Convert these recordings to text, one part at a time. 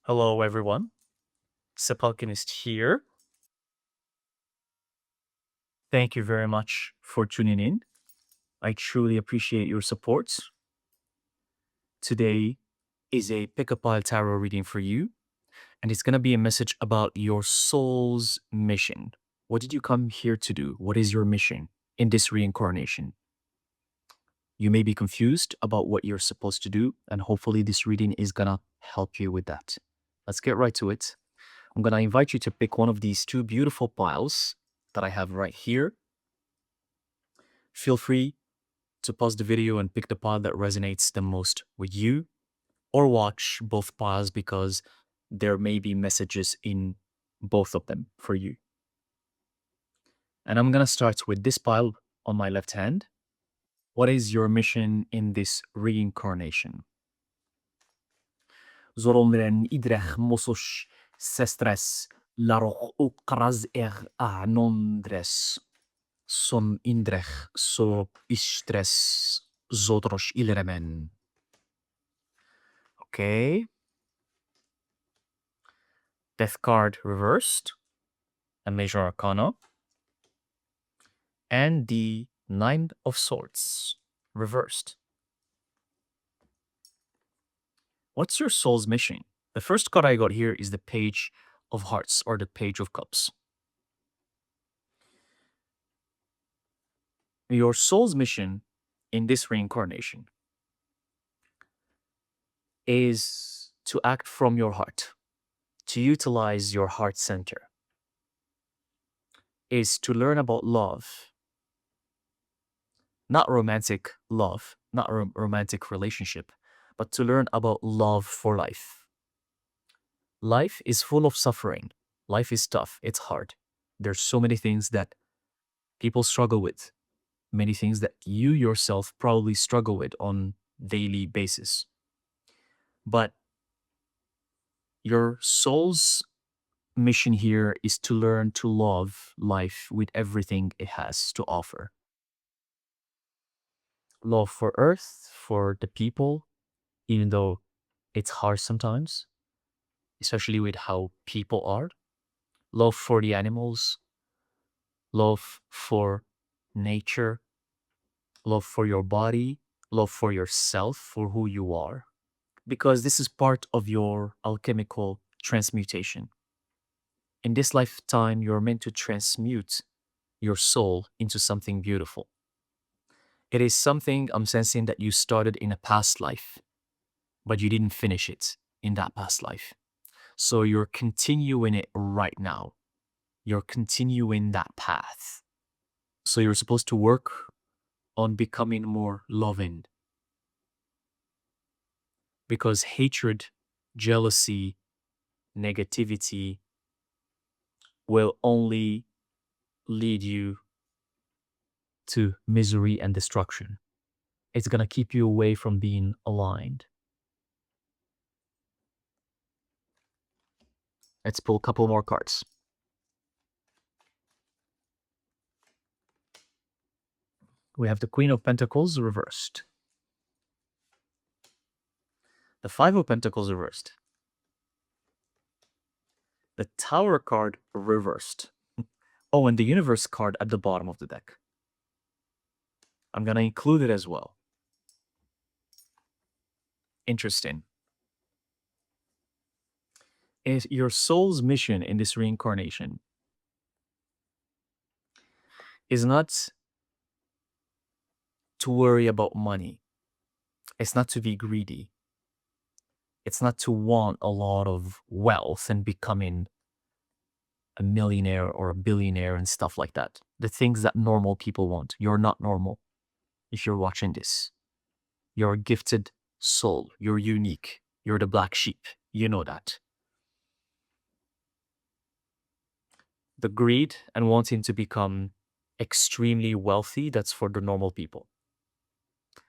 Hello, everyone. Alchemist here. Thank you very much for tuning in. I truly appreciate your support. Today is a pick a pile tarot reading for you, and it's going to be a message about your soul's mission. What did you come here to do? What is your mission in this reincarnation? You may be confused about what you're supposed to do, and hopefully, this reading is going to help you with that. Let's get right to it. I'm going to invite you to pick one of these two beautiful piles that I have right here. Feel free to pause the video and pick the pile that resonates the most with you, or watch both piles because there may be messages in both of them for you. And I'm going to start with this pile on my left hand. What is your mission in this reincarnation? Zoromren idrech mososh sestres laroch ukraz anondres som indrech so istres zodrosh ilremen. Okay. Death card reversed, a major arcana, and the Nine of Swords reversed. What's your soul's mission? The first card I got here is the Page of Hearts or the Page of Cups. Your soul's mission in this reincarnation is to act from your heart, to utilize your heart center, is to learn about love, not romantic love, not romantic relationship, but to learn about love for life. Life is full of suffering. Life is tough. It's hard. There's so many things that people struggle with, many things that you yourself probably struggle with on daily basis. But your soul's mission here is to learn to love life with everything it has to offer. Love for Earth, for the people, even though it's hard sometimes, especially with how people are. Love for the animals, love for nature, love for your body, love for yourself, for who you are. Because this is part of your alchemical transmutation. In this lifetime, you're meant to transmute your soul into something beautiful. It is something I'm sensing that you started in a past life, but you didn't finish it in that past life. So you're continuing it right now. You're continuing that path. So you're supposed to work on becoming more loving. Because hatred, jealousy, negativity will only lead you to misery and destruction. It's going to keep you away from being aligned. Let's pull a couple more cards. We have the Queen of Pentacles reversed. The Five of Pentacles reversed. The Tower card reversed. Oh, and the Universe card at the bottom of the deck. I'm going to include it as well. Interesting. Is your soul's mission in this reincarnation is not to worry about money. It's not to be greedy. It's not to want a lot of wealth and becoming a millionaire or a billionaire and stuff like that. The things that normal people want. You're not normal if you're watching this. You're a gifted soul. You're unique. You're the black sheep. You know that. The greed and wanting to become extremely wealthy, that's for the normal people.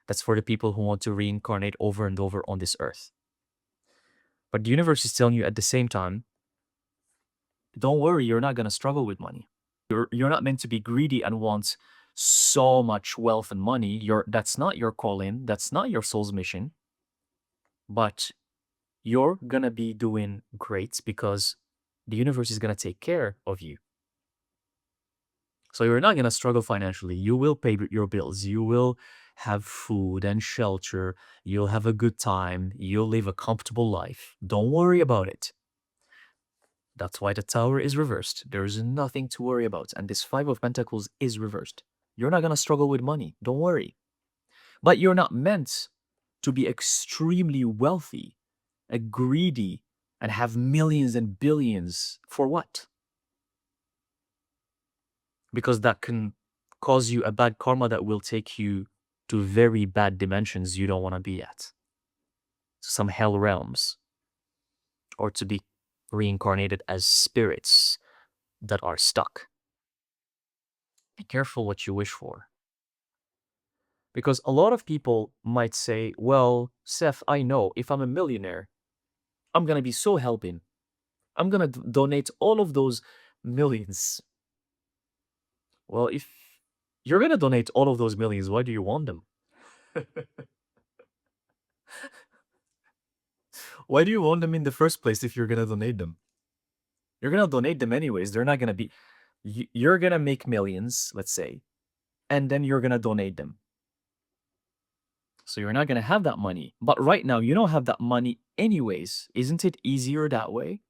That's for the people who want to reincarnate over and over on this earth. But the universe is telling you at the same time, don't worry, you're not going to struggle with money. You're not meant to be greedy and want so much wealth and money. That's not your calling. That's not your soul's mission. But you're gonna be doing great because the universe is gonna take care of you. So you're not gonna struggle financially. You will pay your bills. You will have food and shelter. You'll have a good time. You'll live a comfortable life. Don't worry about it. That's why the tower is reversed. There's nothing to worry about. And this Five of Pentacles is reversed. You're not gonna struggle with money. Don't worry. But you're not meant to be extremely wealthy, greedy, and have millions and billions. For what? Because that can cause you a bad karma that will take you to very bad dimensions you don't want to be at. Some hell realms, or to be reincarnated as spirits that are stuck. Be careful what you wish for. Because a lot of people might say, well, Seth, I know if I'm a millionaire, I'm going to be so helping. I'm going to donate all of those millions. Well, if you're going to donate all of those millions, why do you want them? Why do you want them in the first place if you're going to donate them? You're going to donate them anyways. They're not going to be. You're going to make millions, let's say, and then you're going to donate them. So you're not going to have that money. But right now, you don't have that money anyways. Isn't it easier that way?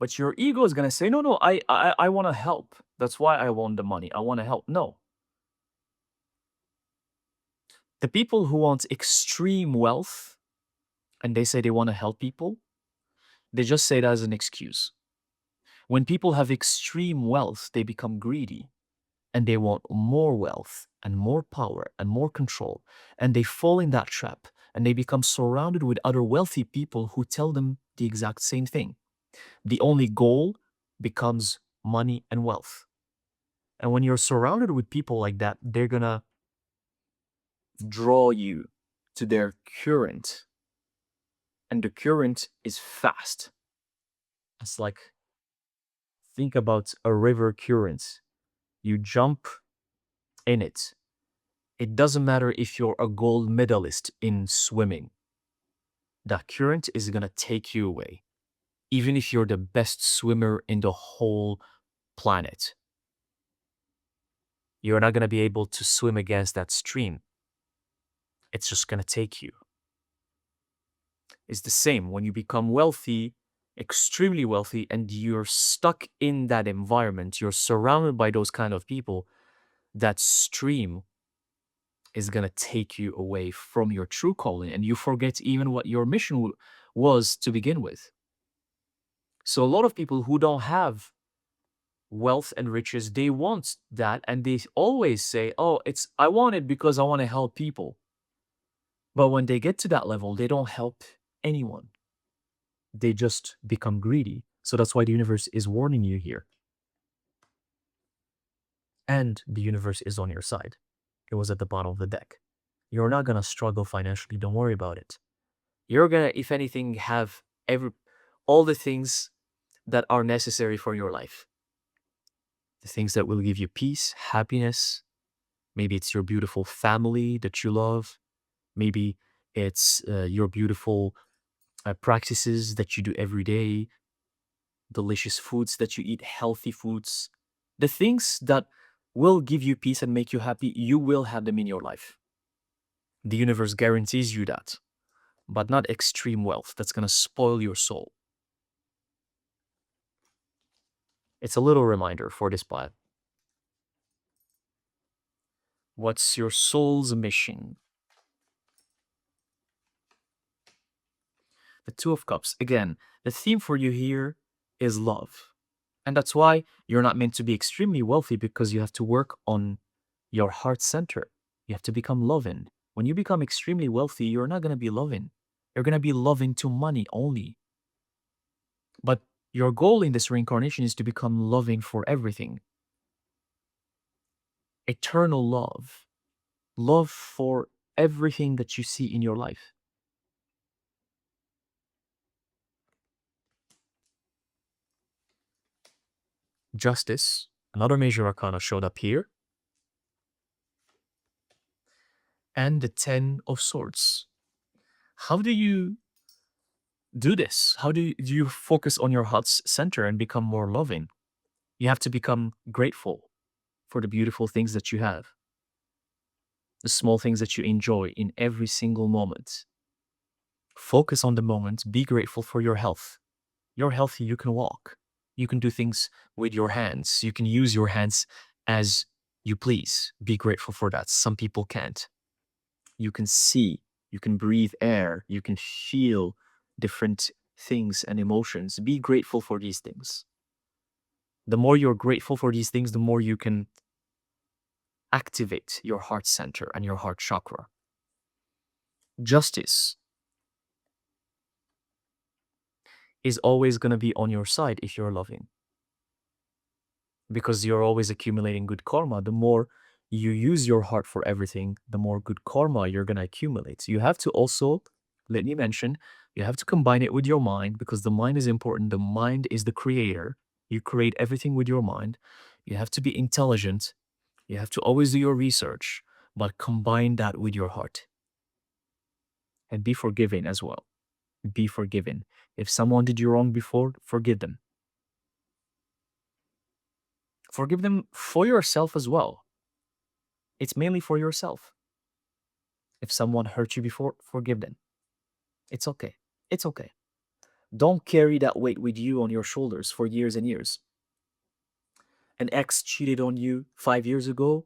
But your ego is going to say, no, no, I want to help. That's why I want the money. I want to help. No. The people who want extreme wealth and they say they want to help people, they just say it as an excuse. When people have extreme wealth, they become greedy and they want more wealth and more power and more control. And they fall in that trap and they become surrounded with other wealthy people who tell them the exact same thing. The only goal becomes money and wealth. And when you're surrounded with people like that, they're gonna draw you to their current. And the current is fast. It's like, think about a river current. You jump in it. It doesn't matter if you're a gold medalist in swimming. That current is gonna take you away. Even if you're the best swimmer in the whole planet. You're not gonna be able to swim against that stream. It's just gonna take you. It's the same when you become wealthy, extremely wealthy, and you're stuck in that environment, you're surrounded by those kind of people, that stream is going to take you away from your true calling and you forget even what your mission was to begin with. So a lot of people who don't have wealth and riches, they want that and they always say, oh, I want it because I want to help people. But when they get to that level, they don't help anyone. They just become greedy. So that's why the universe is warning you here. And the universe is on your side. It was at the bottom of the deck. You're not going to struggle financially. Don't worry about it. You're going to, if anything, have all the things that are necessary for your life. The things that will give you peace, happiness. Maybe it's your beautiful family that you love. Maybe it's your beautiful practices that you do every day. Delicious foods that you eat, healthy foods. The things that will give you peace and make you happy, you will have them in your life. The universe guarantees you that, but not extreme wealth that's going to spoil your soul. It's a little reminder for this pod. What's your soul's mission? The Two of Cups. Again, the theme for you here is love. And that's why you're not meant to be extremely wealthy, because you have to work on your heart center. You have to become loving. When you become extremely wealthy, you're not going to be loving. You're going to be loving to money only. But your goal in this reincarnation is to become loving for everything. Eternal love. Love for everything that you see in your life. Justice, another major arcana, showed up here. And the Ten of Swords. How do you do this? How do you focus on your heart's center and become more loving? You have to become grateful for the beautiful things that you have, the small things that you enjoy in every single moment. Focus on the moment. Be grateful for your health. You're healthy. You can walk. You can do things with your hands. You can use your hands as you please. Be grateful for that. Some people can't. You can see, you can breathe air, you can feel different things and emotions. Be grateful for these things. The more you're grateful for these things, the more you can activate your heart center and your heart chakra. Justice is always going to be on your side if you're loving, because you're always accumulating good karma. The more you use your heart for everything, the more good karma you're going to accumulate. You have to also, let me mention, you have to combine it with your mind, because the mind is important. The mind is the creator. You create everything with your mind. You have to be intelligent. You have to always do your research, but combine that with your heart and be forgiving as well. Be forgiven. If someone did you wrong before, forgive them. Forgive them for yourself as well. It's mainly for yourself. If someone hurt you before, forgive them. It's okay. It's okay. Don't carry that weight with you on your shoulders for years and years. An ex cheated on you 5 years ago,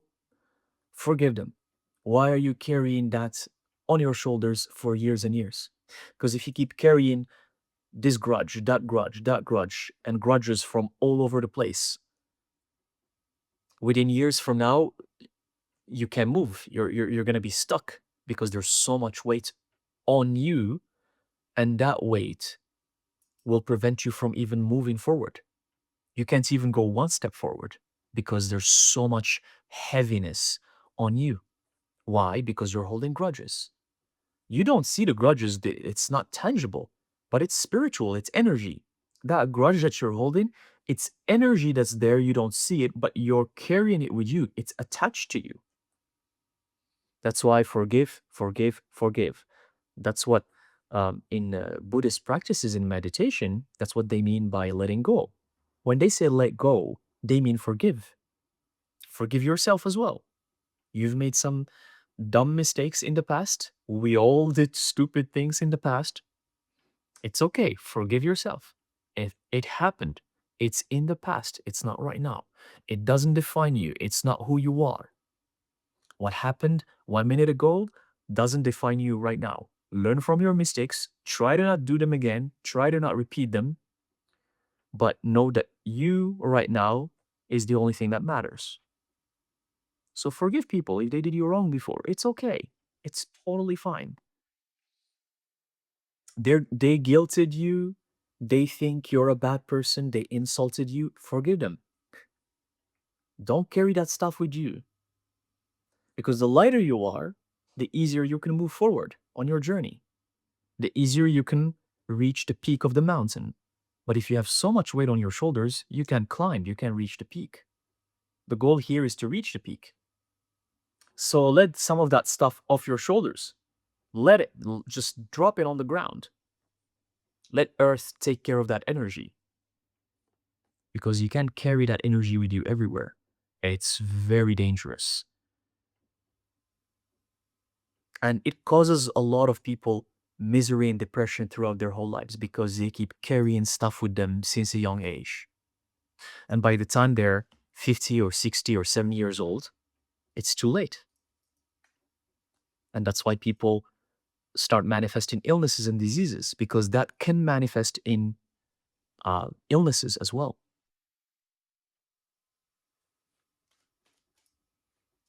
forgive them. Why are you carrying that on your shoulders for years and years? Because if you keep carrying this grudge, that grudge, and grudges from all over the place, within years from now, you can't move. You're going to be stuck because there's so much weight on you, and that weight will prevent you from even moving forward. You can't even go one step forward because there's so much heaviness on you. Why? Because you're holding grudges. You don't see the grudges, it's not tangible, but it's spiritual, it's energy. That grudge that you're holding, it's energy that's there, you don't see it, but you're carrying it with you. It's attached to you. That's why forgive, forgive, forgive. That's what in Buddhist practices in meditation, that's what they mean by letting go. When they say let go, they mean forgive. Forgive yourself as well. You've made some dumb mistakes in the past. We all did stupid things in the past. It's okay. Forgive yourself. If it happened, it's in the past. It's not right now. It doesn't define you. It's not who you are. What happened 1 minute ago doesn't define you right now. Learn from your mistakes. Try to not do them again. Try to not repeat them. But know that you right now is the only thing that matters. So forgive people if they did you wrong before. It's okay. It's totally fine. They guilted you. They think you're a bad person. They insulted you. Forgive them. Don't carry that stuff with you. Because the lighter you are, the easier you can move forward on your journey. The easier you can reach the peak of the mountain. But if you have so much weight on your shoulders, you can't climb, you can't reach the peak. The goal here is to reach the peak. So let some of that stuff off your shoulders. Let it, just drop it on the ground. Let Earth take care of that energy. Because you can't carry that energy with you everywhere. It's very dangerous. And it causes a lot of people misery and depression throughout their whole lives because they keep carrying stuff with them since a young age. And by the time they're 50 or 60 or 70 years old, it's too late. And that's why people start manifesting illnesses and diseases, because that can manifest in illnesses as well.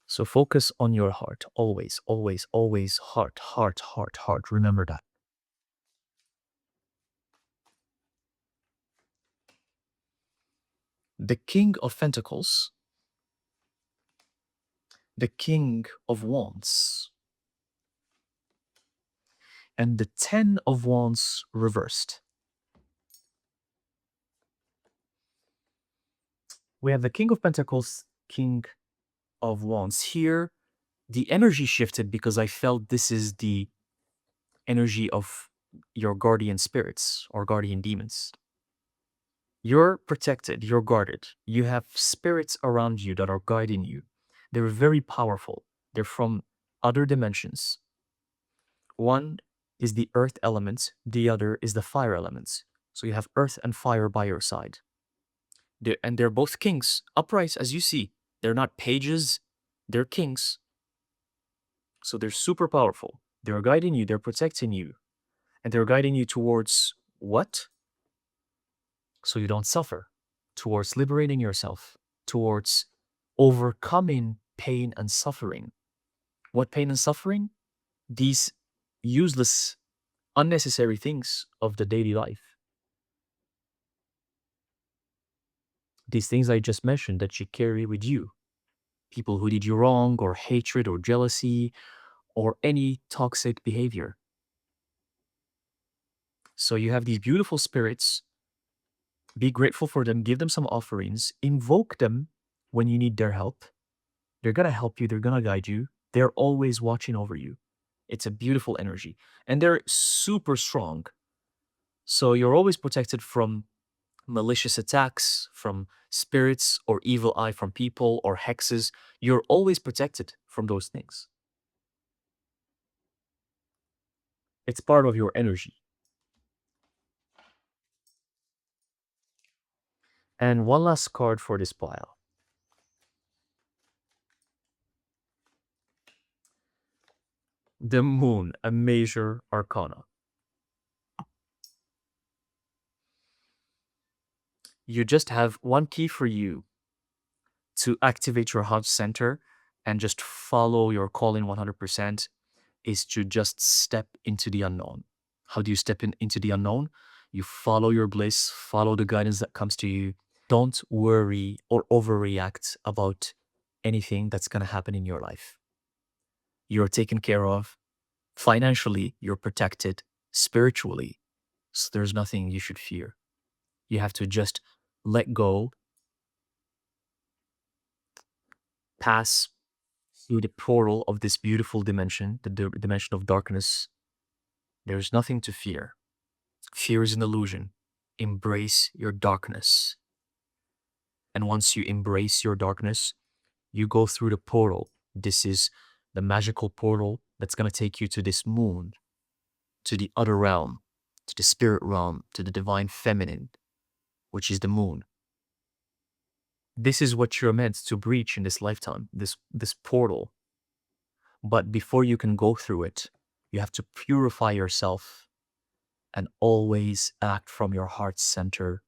So focus on your heart. Always, always, always heart, heart, heart, heart. Remember that. The King of Pentacles, the King of Wands, and the Ten of Wands reversed. We have the King of Pentacles, King of Wands. Here, the energy shifted because I felt this is the energy of your guardian spirits or guardian demons. You're protected, you're guarded. You have spirits around you that are guiding you. They're very powerful. They're from other dimensions. One is the earth element, the other is the fire elements. So you have earth and fire by your side. They're both kings, upright as you see. They're not pages, they're kings. So they're super powerful. They're guiding you, they're protecting you, and they're guiding you towards what? So you don't suffer, towards liberating yourself, towards overcoming pain and suffering. What pain and suffering? These useless, unnecessary things of the daily life. These things I just mentioned that you carry with you. People who did you wrong, or hatred, or jealousy, or any toxic behavior. So you have these beautiful spirits. Be grateful for them, give them some offerings, invoke them when you need their help. They're going to help you, they're going to guide you. They're always watching over you. It's a beautiful energy. And they're super strong. So you're always protected from malicious attacks, from spirits or evil eye from people or hexes. You're always protected from those things. It's part of your energy. And one last card for this pile. The Moon, a major arcana. You just have one key for you to activate your heart center and just follow your calling 100% is to just step into the unknown. How do you step into the unknown? You follow your bliss, follow the guidance that comes to you. Don't worry or overreact about anything that's going to happen in your life. You're taken care of. Financially, you're protected. Spiritually, so there's nothing you should fear. You have to just let go, pass through the portal of this beautiful dimension, the dimension of darkness. There's nothing to fear. Fear is an illusion. Embrace your darkness. And once you embrace your darkness, you go through the portal. This is the magical portal that's going to take you to this moon, to the other realm, to the spirit realm, to the divine feminine, which is the moon. This is what you're meant to breach in this lifetime, this portal. But before you can go through it, you have to purify yourself and always act from your heart center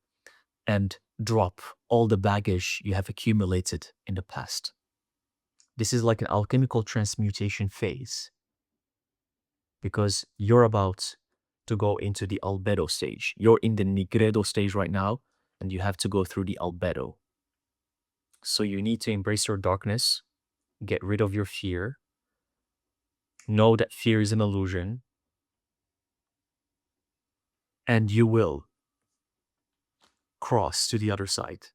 and drop all the baggage you have accumulated in the past. This is like an alchemical transmutation phase because you're about to go into the albedo stage. You're in the nigredo stage right now, and you have to go through the albedo. So you need to embrace your darkness, get rid of your fear, know that fear is an illusion, and you will cross to the other side,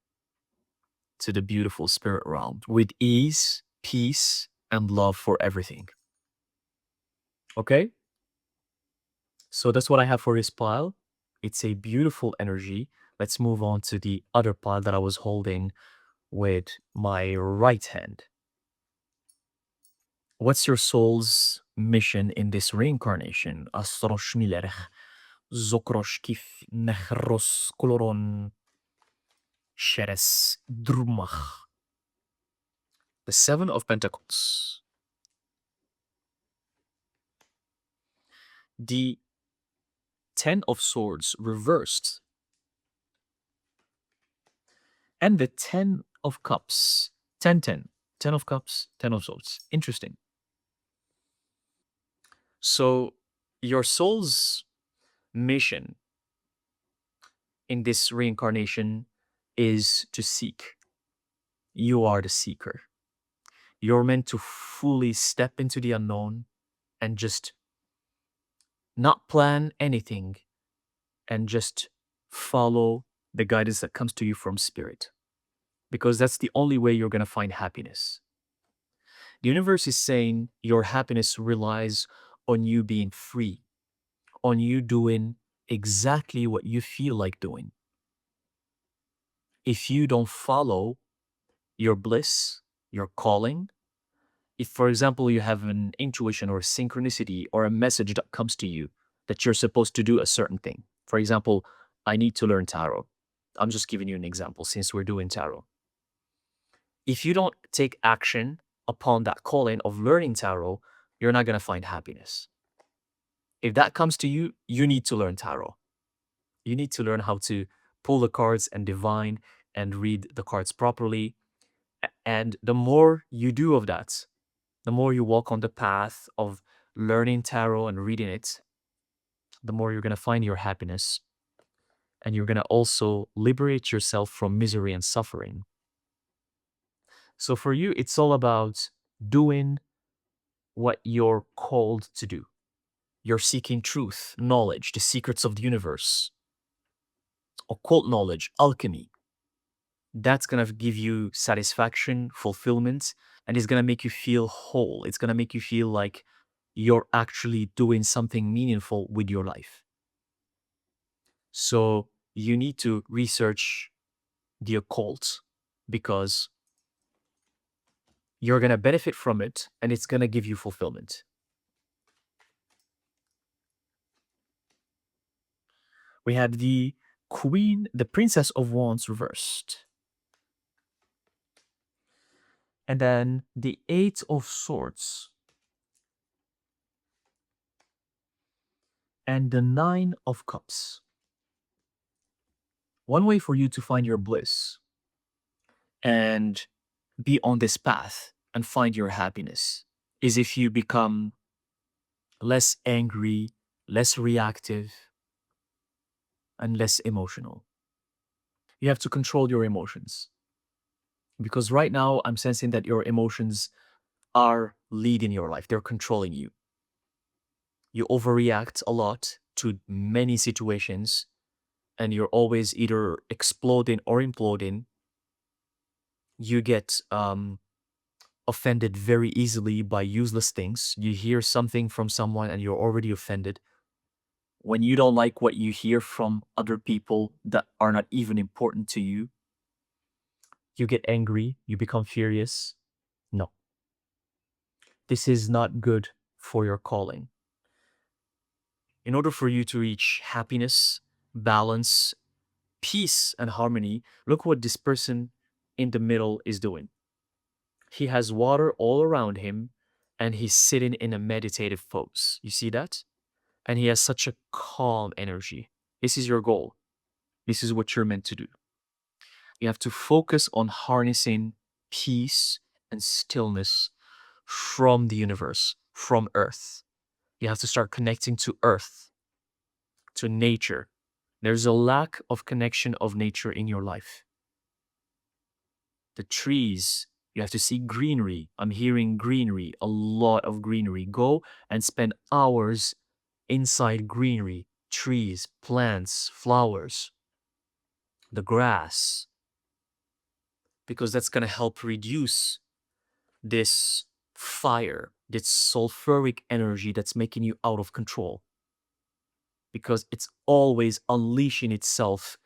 to the beautiful spirit realm with ease, peace, and love for everything. Okay? So that's what I have for this pile. It's a beautiful energy. Let's move on to the other pile that I was holding with my right hand. What's your soul's mission in this reincarnation? Astrosh milerch, zokrosh kif nechros koloron sheres drumach. The Seven of Pentacles. The Ten of Swords reversed. And the Ten of Cups. 10, 10. 10 of Cups, 10 of Swords. Interesting. So, your soul's mission in this reincarnation is to seek. You are the seeker. You're meant to fully step into the unknown and just not plan anything and just follow the guidance that comes to you from spirit. Because that's the only way you're going to find happiness. The universe is saying your happiness relies on you being free, on you doing exactly what you feel like doing. If you don't follow your bliss, your calling, if, for example, you have an intuition or synchronicity or a message that comes to you that you're supposed to do a certain thing. For example, I need to learn tarot. I'm just giving you an example since we're doing tarot. If you don't take action upon that calling of learning tarot, you're not going to find happiness. If that comes to you, you need to learn tarot. You need to learn how to pull the cards and divine and read the cards properly. And the more you do of that, the more you walk on the path of learning tarot and reading it, the more you're going to find your happiness. And you're going to also liberate yourself from misery and suffering. So for you, it's all about doing what you're called to do. You're seeking truth, knowledge, the secrets of the universe, occult knowledge, alchemy. That's going to give you satisfaction, fulfillment, and it's going to make you feel whole. It's going to make you feel like you're actually doing something meaningful with your life. So you need to research the occult because you're going to benefit from it and it's going to give you fulfillment. We have the Queen, the Princess of Wands reversed. And then the Eight of Swords. And the Nine of Cups. One way for you to find your bliss and be on this path and find your happiness is if you become less angry, less reactive, and less emotional. You have to control your emotions. Because right now, I'm sensing that your emotions are leading your life, they're controlling you. You overreact a lot to many situations, and you're always either exploding or imploding. You get offended very easily by useless things. You hear something from someone and you're already offended. When you don't like what you hear from other people that are not even important to you, you get angry, you become furious. No, this is not good for your calling. In order for you to reach happiness, balance, peace, and harmony, look what this person in the middle is doing. He has water all around him and he's sitting in a meditative pose. You see that? And he has such a calm energy. This is your goal. This is what you're meant to do. You have to focus on harnessing peace and stillness from the universe, from Earth. You have to start connecting to Earth, to nature. There's a lack of connection of nature in your life. The trees, you have to see greenery. I'm hearing greenery, a lot of greenery. Go and spend hours inside greenery, trees, plants, flowers, the grass, because that's going to help reduce this fire, this sulfuric energy that's making you out of control. Because it's always unleashing itself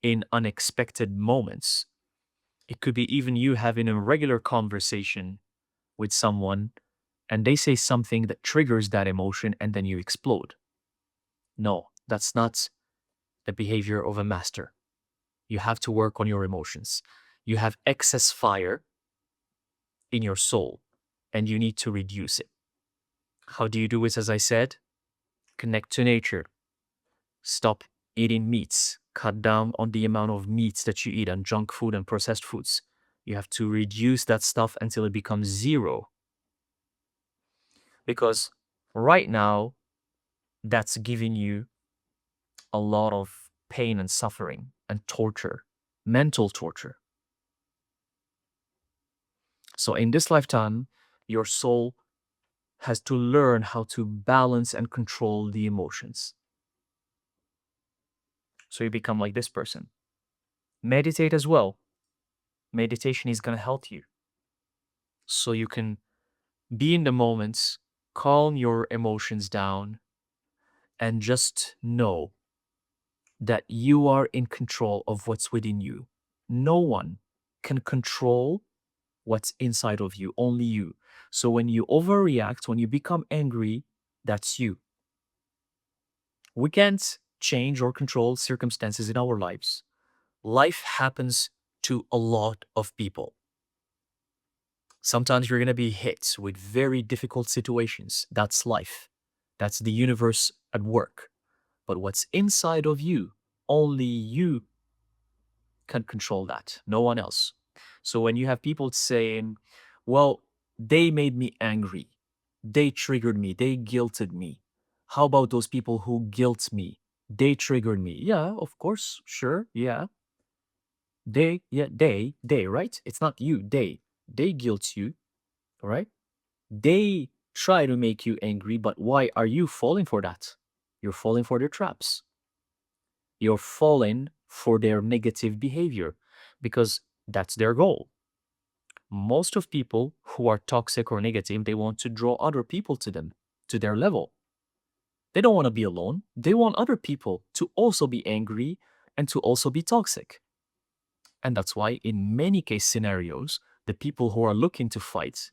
in unexpected moments. It could be even you having a regular conversation with someone and they say something that triggers that emotion and then you explode. No, that's not the behavior of a master. You have to work on your emotions. You have excess fire in your soul and you need to reduce it. How do you do it? As I said, connect to nature. Stop eating meats. Cut down on the amount of meats that you eat and junk food and processed foods. You have to reduce that stuff until it becomes zero. Because right now, that's giving you a lot of pain and suffering and torture, mental torture. So in this lifetime, your soul has to learn how to balance and control the emotions. So you become like this person. Meditate as well. Meditation is going to help you. So you can be in the moments, calm your emotions down, and just know that you are in control of what's within you. No one can control what's inside of you, only you. So when you overreact, when you become angry, that's you. We can't change or control circumstances in our lives. Life happens to a lot of people. Sometimes you're going to be hit with very difficult situations. That's life. That's the universe at work. But what's inside of you, only you can control that, no one else. So when you have people saying, well, they made me angry, they triggered me, they guilted me. How about those people who guilt me? They triggered me. Yeah, of course, sure, yeah. They, right? It's not you, they. They guilt you, all right? They try to make you angry, but why are you falling for that? You're falling for their traps. You're falling for their negative behavior because that's their goal. Most of people who are toxic or negative, they want to draw other people to them, to their level. They don't want to be alone. They want other people to also be angry and to also be toxic. And that's why in many case scenarios, the people who are looking to fight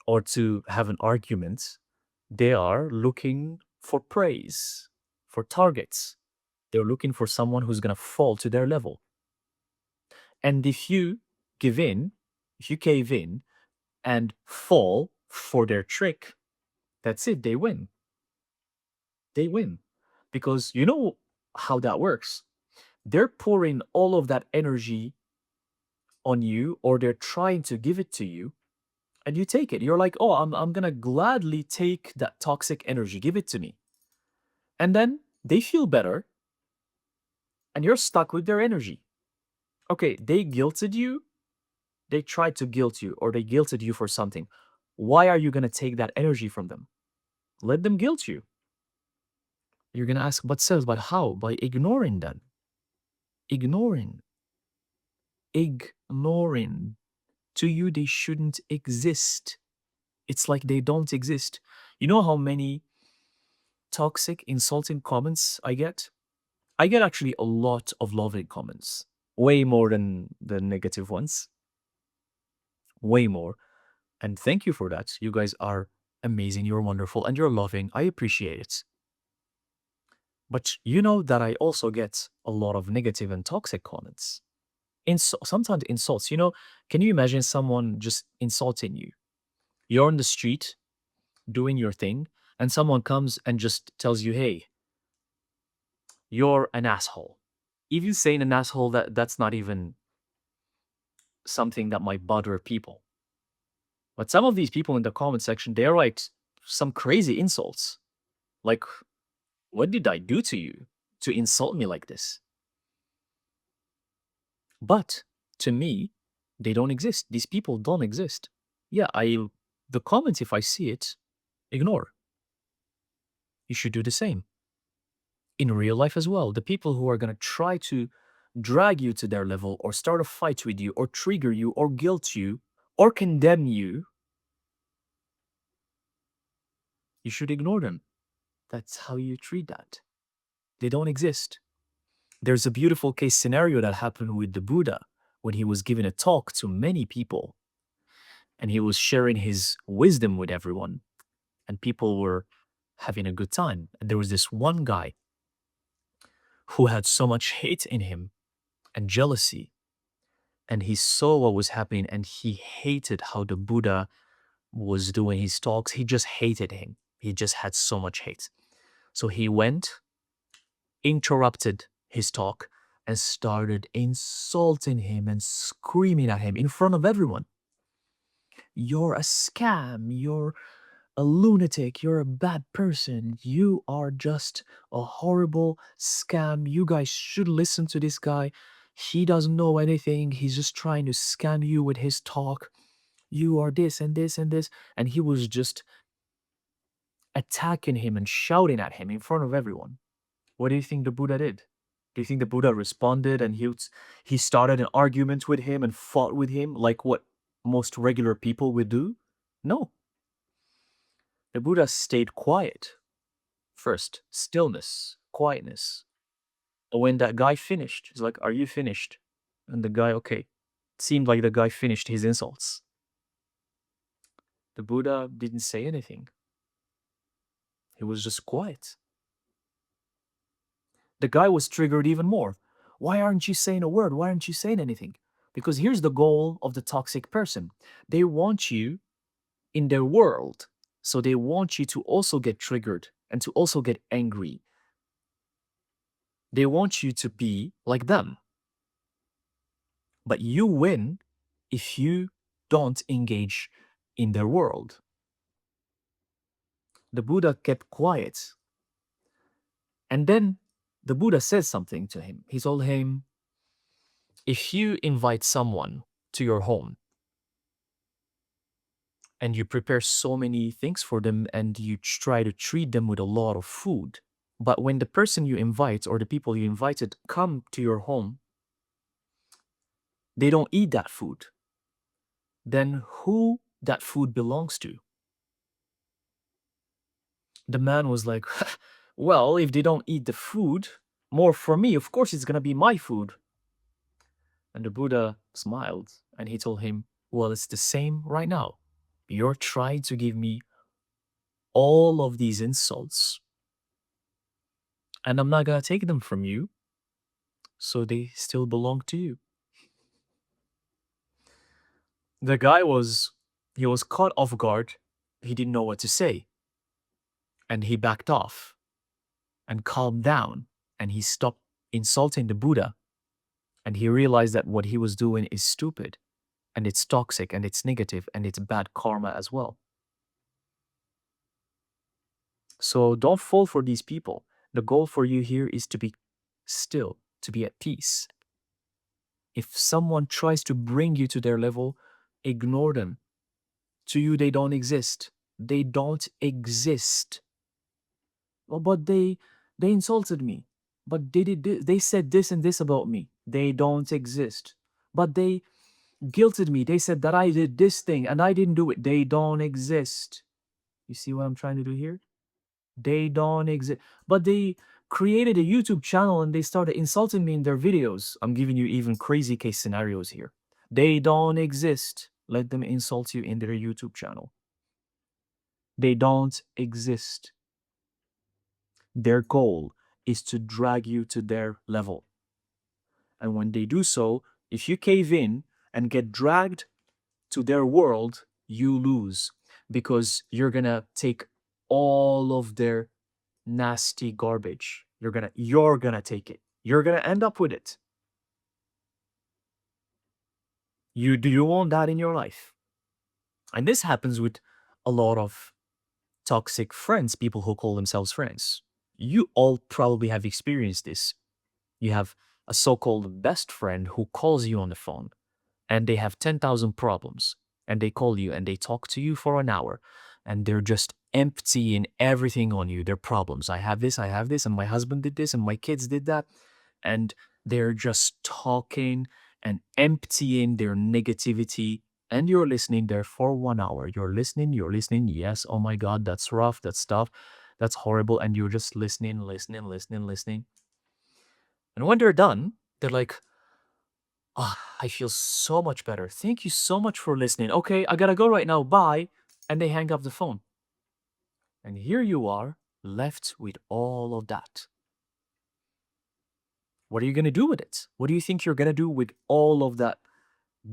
or to have an argument, they are looking for praise, for targets. They're looking for someone who's going to fall to their level. And if you give in, if you cave in and fall for their trick, that's it. They win. They win. Because you know how that works. They're pouring all of that energy on you, or they're trying to give it to you, and you take it. You're like, oh, I'm going to gladly take that toxic energy. Give it to me. And then they feel better, and you're stuck with their energy. Okay, they guilted you. They tried to guilt you, or they guilted you for something. Why are you going to take that energy from them? Let them guilt you. You're going to ask, but says, but how? By ignoring them. Ignoring. Ignoring. To you, they shouldn't exist. It's like they don't exist. You know how many toxic, insulting comments I get? I get actually a lot of loving comments, way more than the negative ones. Way more. And thank you for that. You guys are amazing. You're wonderful and you're loving. I appreciate it. But you know that I also get a lot of negative and toxic comments. Sometimes insults. You know, can you imagine someone just insulting you? You're on the street doing your thing, and someone comes and just tells you, hey, you're an asshole. Even saying an asshole, that's not even something that might bother people. But some of these people in the comment section, they write some crazy insults. Like, what did I do to you to insult me like this? But to me, they don't exist. These people don't exist. Yeah, the comments, if I see it, ignore. You should do the same. In real life as well, the people who are going to try to drag you to their level or start a fight with you or trigger you or guilt you or condemn you, you should ignore them. That's how you treat that. They don't exist. There's a beautiful case scenario that happened with the Buddha when he was giving a talk to many people and he was sharing his wisdom with everyone and people were having a good time. And there was this one guy who had so much hate in him and jealousy, and he saw what was happening and he hated how the Buddha was doing his talks. He just hated him. He just had so much hate. So he went, interrupted his talk, and started insulting him and screaming at him in front of everyone. You're a scam. You're a lunatic. You're a bad person. You are just a horrible scam. You guys should listen to this guy. He doesn't know anything. He's just trying to scam you with his talk. You are this and this and this. And he was just attacking him and shouting at him in front of everyone. What do you think the Buddha did? Do you think the Buddha responded and he started an argument with him and fought with him like what most regular people would do? No. The Buddha stayed quiet. First, stillness, quietness. And when that guy finished, he's like, "Are you finished?" And the guy, okay. It seemed like the guy finished his insults. The Buddha didn't say anything. He was just quiet. The guy was triggered even more. Why aren't you saying a word? Why aren't you saying anything? Because here's the goal of the toxic person. They want you in their world. So they want you to also get triggered and to also get angry. They want you to be like them. But you win if you don't engage in their world. The Buddha kept quiet. And then the Buddha says something to him. He told him, if you invite someone to your home and you prepare so many things for them and you try to treat them with a lot of food, but when the person you invite or the people you invited come to your home, they don't eat that food, then who that food belongs to? The man was like, well, if they don't eat the food, more for me, of course it's gonna be my food. And the Buddha smiled and he told him, well, it's the same right now. You're trying to give me all of these insults, and I'm not gonna take them from you, so they still belong to you. The guy he was caught off guard. He didn't know what to say. And he backed off and calmed down and he stopped insulting the Buddha. And he realized that what he was doing is stupid and it's toxic and it's negative and it's bad karma as well. So don't fall for these people. The goal for you here is to be still, to be at peace. If someone tries to bring you to their level, ignore them. To you, they don't exist. They don't exist. Oh, but they insulted me. But they said this and this about me. They don't exist. But they guilted me. They said that I did this thing and I didn't do it. They don't exist. You see what I'm trying to do here? They don't exist. But they created a YouTube channel and they started insulting me in their videos. I'm giving you even crazy case scenarios here. They don't exist. Let them insult you in their YouTube channel. They don't exist. Their goal is to drag you to their level. And when they do so, if you cave in and get dragged to their world, you lose because you're gonna take all of their nasty garbage. You're gonna take it. You're gonna end up with it. Do you want that in your life? And this happens with a lot of toxic friends, people who call themselves friends. You all probably have experienced this. You have a so-called best friend who calls you on the phone and they have 10,000 problems and they call you and they talk to you for an hour and they're just emptying everything on you, their problems. I have this, and my husband did this, and my kids did that. And they're just talking and emptying their negativity. And you're listening there for 1 hour. You're listening. Yes, oh my God, that's rough, that's tough, that's horrible. And you're just listening. And when they're done, they're like, ah, I feel so much better. Thank you so much for listening. Okay, I gotta go right now. Bye. And they hang up the phone. And here you are, left with all of that. What are you gonna do with it? What do you think you're gonna do with all of that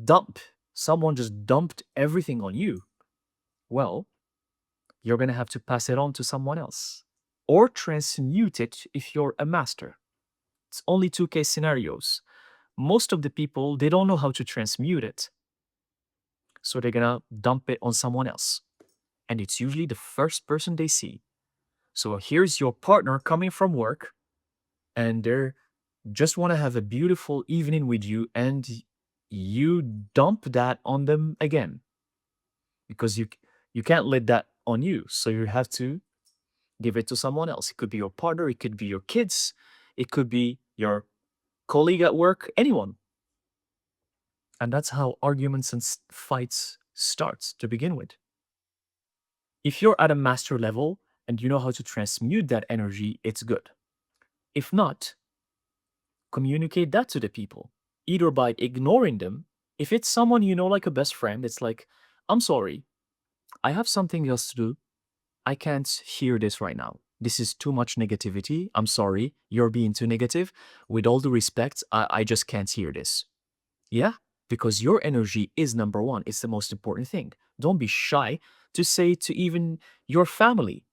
dump? Someone just dumped everything on you. Well, you're gonna have to pass it on to someone else or transmute it if you're a master. It's only two case scenarios. Most of the people, they don't know how to transmute it. So they're gonna dump it on someone else. And it's usually the first person they see. So here's your partner coming from work and they're just want to have a beautiful evening with you and you dump that on them again because you can't let that on you. So you have to give it to someone else. It could be your partner, it could be your kids, it could be your colleague at work, anyone. And that's how arguments and fights starts to begin with. If you're at a master level, and you know how to transmute that energy, it's good. If not, communicate that to the people, either by ignoring them. If it's someone you know, like a best friend, it's like, I'm sorry, I have something else to do. I can't hear this right now. This is too much negativity. I'm sorry, you're being too negative. With all due respect, I just can't hear this. Yeah, because your energy is number one. It's the most important thing. Don't be shy to say to even your family.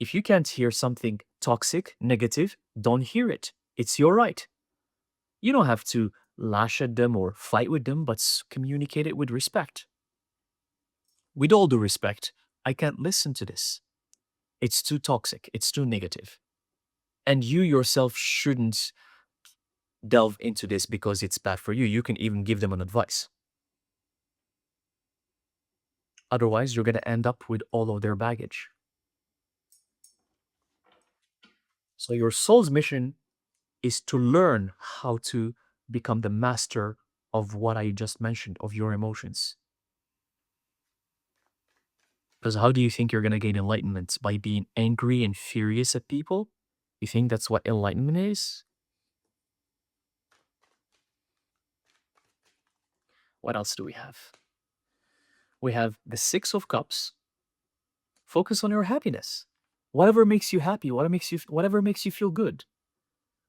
If you can't hear something toxic, negative, don't hear it. It's your right. You don't have to lash at them or fight with them, but communicate it with respect. With all due respect, I can't listen to this. It's too toxic. It's too negative. And you yourself shouldn't delve into this because it's bad for you. You can even give them an advice. Otherwise, you're going to end up with all of their baggage. So, your soul's mission is to learn how to become the master of what I just mentioned, of your emotions. Because how do you think you're going to gain enlightenment? By being angry and furious at people? You think that's what enlightenment is? What else do we have? We have the Six of Cups. Focus on your happiness. Whatever makes you happy, whatever makes you feel good.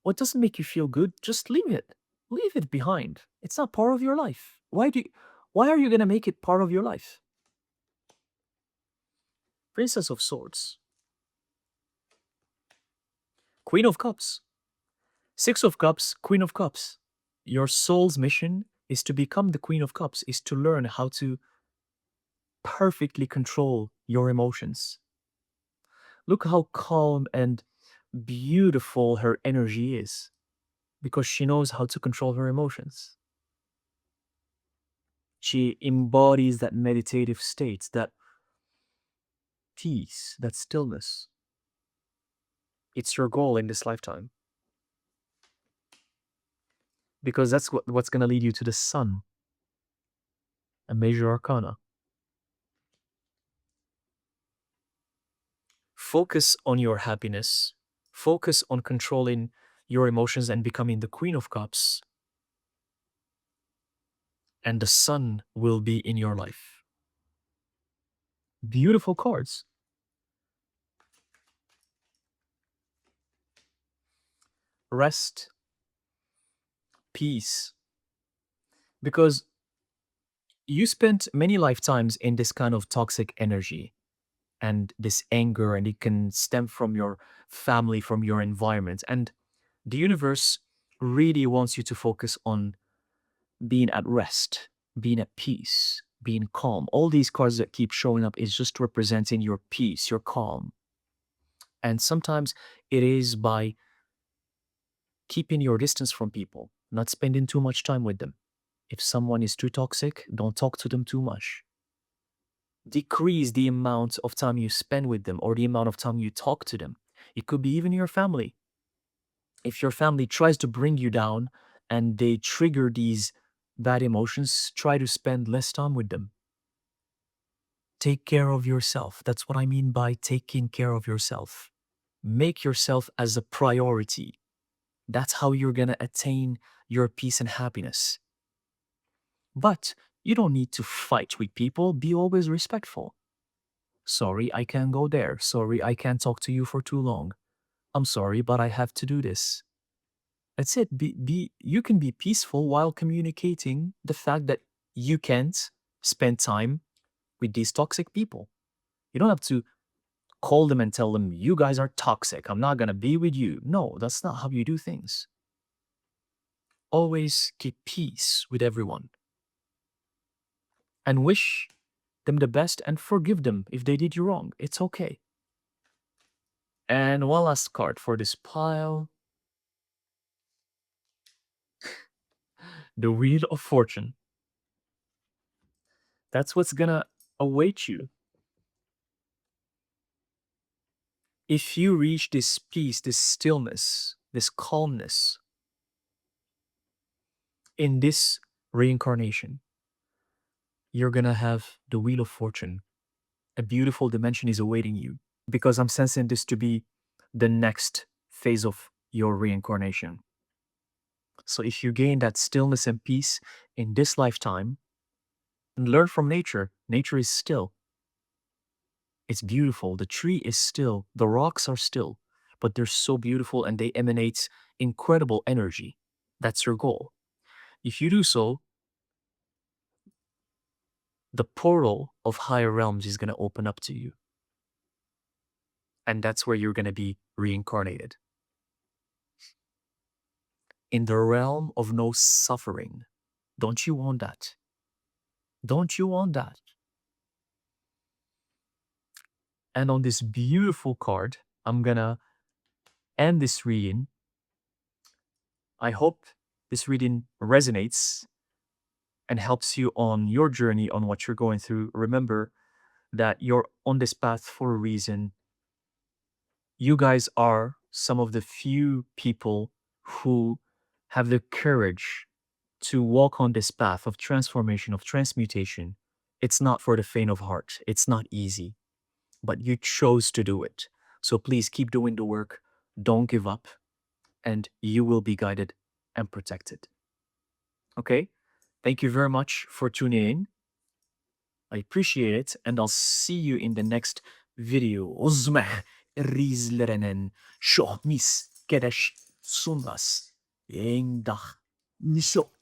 What doesn't make you feel good, just leave it. Leave it behind. It's not part of your life. Why are you going to make it part of your life? Princess of Swords. Queen of Cups. Six of Cups, Queen of Cups. Your soul's mission is to become the Queen of Cups, is to learn how to perfectly control your emotions. Look how calm and beautiful her energy is because she knows how to control her emotions. She embodies that meditative state, that peace, that stillness. It's your goal in this lifetime because that's what's going to lead you to the sun, a major arcana. Focus on your happiness, focus on controlling your emotions and becoming the Queen of Cups, and the sun will be in your life. Beautiful cards. Rest, peace. Because you spent many lifetimes in this kind of toxic energy and this anger, and it can stem from your family, from your environment. And the universe really wants you to focus on being at rest, being at peace, being calm. All these cards that keep showing up is just representing your peace, your calm. And sometimes it is by keeping your distance from people, not spending too much time with them. If someone is too toxic, don't talk to them too much. Decrease the amount of time you spend with them or the amount of time you talk to them. It could be even your family. If your family tries to bring you down and they trigger these bad emotions, try to spend less time with them. Take care of yourself. That's what I mean by taking care of yourself. Make yourself as a priority. That's how you're going to attain your peace and happiness. But you don't need to fight with people. Be always respectful. Sorry, I can't go there. Sorry, I can't talk to you for too long. I'm sorry, but I have to do this. That's it. You can be peaceful while communicating the fact that you can't spend time with these toxic people. You don't have to call them and tell them, you guys are toxic. I'm not going to be with you. No, that's not how you do things. Always keep peace with everyone and wish them the best and forgive them if they did you wrong. It's okay. And one last card for this pile, the Wheel of Fortune. That's what's gonna await you. If you reach this peace, this stillness, this calmness in this reincarnation, you're gonna have the Wheel of Fortune. A beautiful dimension is awaiting you. because I'm sensing this to be the next phase of your reincarnation. So if you gain that stillness and peace in this lifetime, and learn from nature. Nature is still. It's beautiful. The tree is still. The rocks are still, but they're so beautiful and they emanate incredible energy. That's your goal. If you do so, the portal of higher realms is going to open up to you. And that's where you're going to be reincarnated. In the realm of no suffering. Don't you want that? Don't you want that? And on this beautiful card, I'm going to end this reading. I hope this reading resonates and helps you on your journey on what you're going through. Remember that you're on this path for a reason. You guys are some of the few people who have the courage to walk on this path of transformation, of transmutation. It's not for the faint of heart. It's not easy, but you chose to do it. So please keep doing the work. Don't give up, and you will be guided and protected. Okay? Thank you very much for tuning in. I appreciate it, and I'll see you in the next video. Uzmeh rizlerenen shoh mis kedesh sundas. Dag. Miso.